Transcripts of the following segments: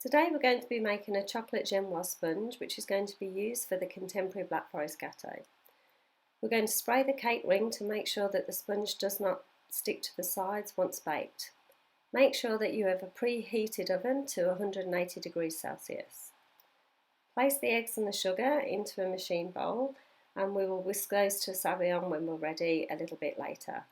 Today we're going to be making a chocolate Genoise sponge which is going to be used for the contemporary Black Forest Gâteau. We're going to spray the cake ring to make sure that the sponge does not stick to the sides once baked. Make sure that you have a preheated oven to 180 degrees Celsius. Place the eggs and the sugar into a machine bowl and we will whisk those to savion when we're ready a little bit later.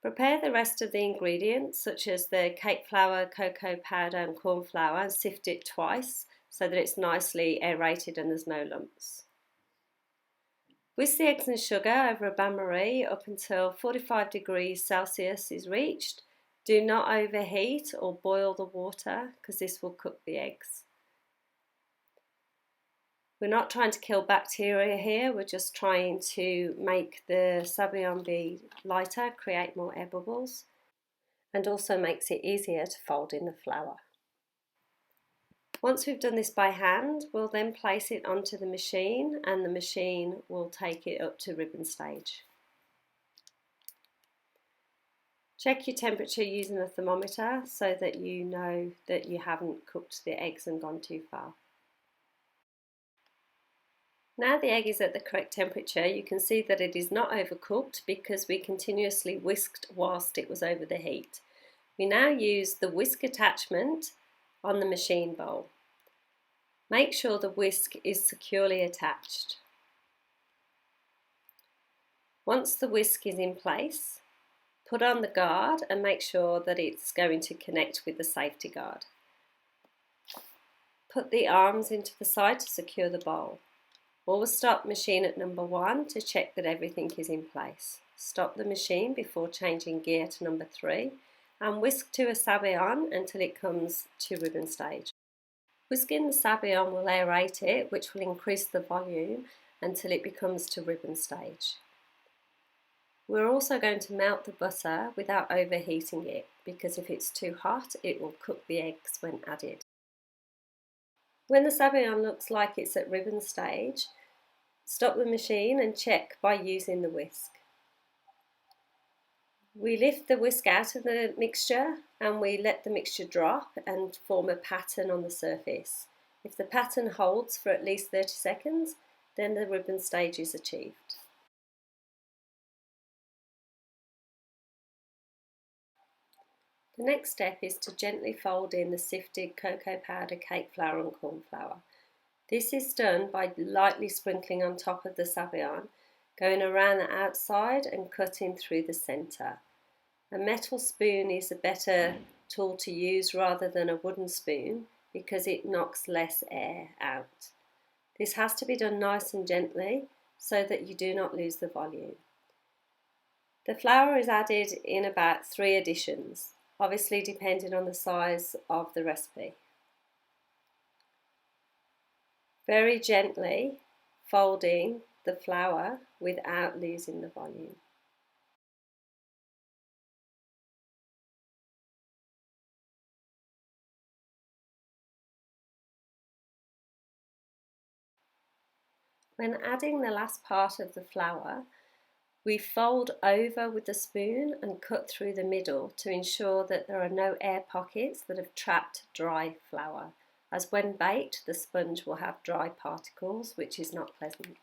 Prepare the rest of the ingredients such as the cake flour, cocoa powder and corn flour and sift it twice so that it's nicely aerated and there's no lumps. Whisk the eggs and sugar over a bain-marie up until 45 degrees Celsius is reached. Do not overheat or boil the water because this will cook the eggs. We're not trying to kill bacteria here, we're just trying to make the savion be lighter, create more air bubbles, and also makes it easier to fold in the flour. Once we've done this by hand, we'll then place it onto the machine and the machine will take it up to ribbon stage. Check your temperature using a thermometer so that you know that you haven't cooked the eggs and gone too far. Now the egg is at the correct temperature, you can see that it is not overcooked because we continuously whisked whilst it was over the heat. We now use the whisk attachment on the machine bowl. Make sure the whisk is securely attached. Once the whisk is in place, put on the guard and make sure that it's going to connect with the safety guard. Put the arms into the side to secure the bowl. Always stop machine at number 1 to check that everything is in place. Stop the machine before changing gear to number 3 and whisk to a savion until it comes to ribbon stage. Whisking the savion will aerate it, which will increase the volume until it becomes to ribbon stage. We're also going to melt the butter without overheating it because if it's too hot it will cook the eggs when added. When the savion looks like it's at ribbon stage, stop the machine and check by using the whisk. We lift the whisk out of the mixture and we let the mixture drop and form a pattern on the surface. If the pattern holds for at least 30 seconds, then the ribbon stage is achieved. The next step is to gently fold in the sifted cocoa powder, cake flour and corn flour. This is done by lightly sprinkling on top of the savion, going around the outside and cutting through the centre. A metal spoon is a better tool to use rather than a wooden spoon because it knocks less air out. This has to be done nice and gently so that you do not lose the volume. The flour is added in about 3 additions, obviously depending on the size of the recipe. Very gently folding the flour without losing the volume. When adding the last part of the flour, we fold over with the spoon and cut through the middle to ensure that there are no air pockets that have trapped dry flour, as when baked the sponge will have dry particles, which is not pleasant.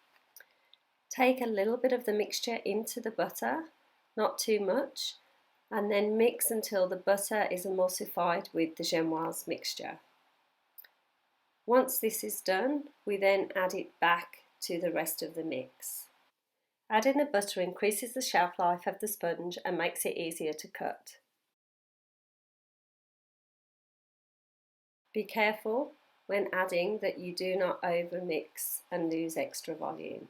Take a little bit of the mixture into the butter, not too much, and then mix until the butter is emulsified with the Genoise mixture. Once this is done, we then add it back to the rest of the mix. Adding the butter increases the shelf life of the sponge and makes it easier to cut. Be careful when adding that you do not overmix and lose extra volume.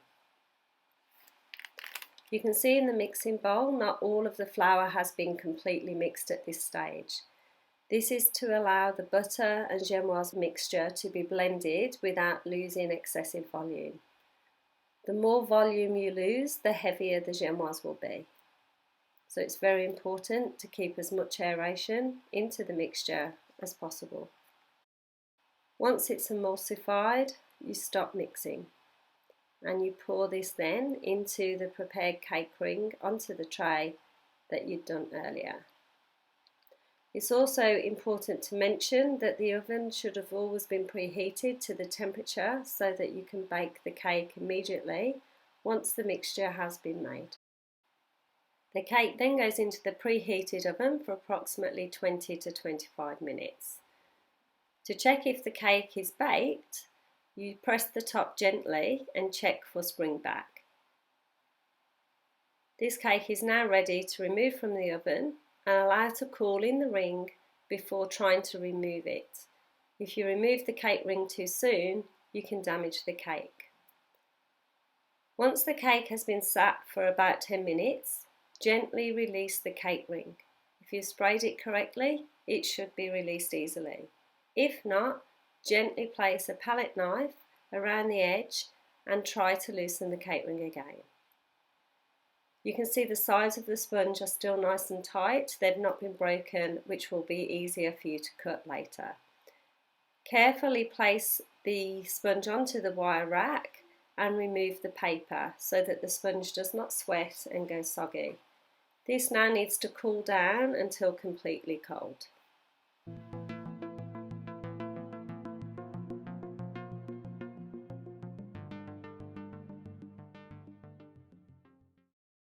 You can see in the mixing bowl not all of the flour has been completely mixed at this stage. This is to allow the butter and Genoise mixture to be blended without losing excessive volume. The more volume you lose, the heavier the Genoise will be. So it's very important to keep as much aeration into the mixture as possible. Once it's emulsified, you stop mixing and you pour this then into the prepared cake ring onto the tray that you'd done earlier. It's also important to mention that the oven should have always been preheated to the temperature so that you can bake the cake immediately once the mixture has been made. The cake then goes into the preheated oven for approximately 20 to 25 minutes. To check if the cake is baked, you press the top gently and check for springback. This cake is now ready to remove from the oven and allow to cool in the ring before trying to remove it. If you remove the cake ring too soon, you can damage the cake. Once the cake has been sat for about 10 minutes, gently release the cake ring. If you've sprayed it correctly, it should be released easily. If not, gently place a palette knife around the edge and try to loosen the cake ring again. You can see the sides of the sponge are still nice and tight, they've not been broken, which will be easier for you to cut later. Carefully place the sponge onto the wire rack and remove the paper so that the sponge does not sweat and go soggy. This now needs to cool down until completely cold.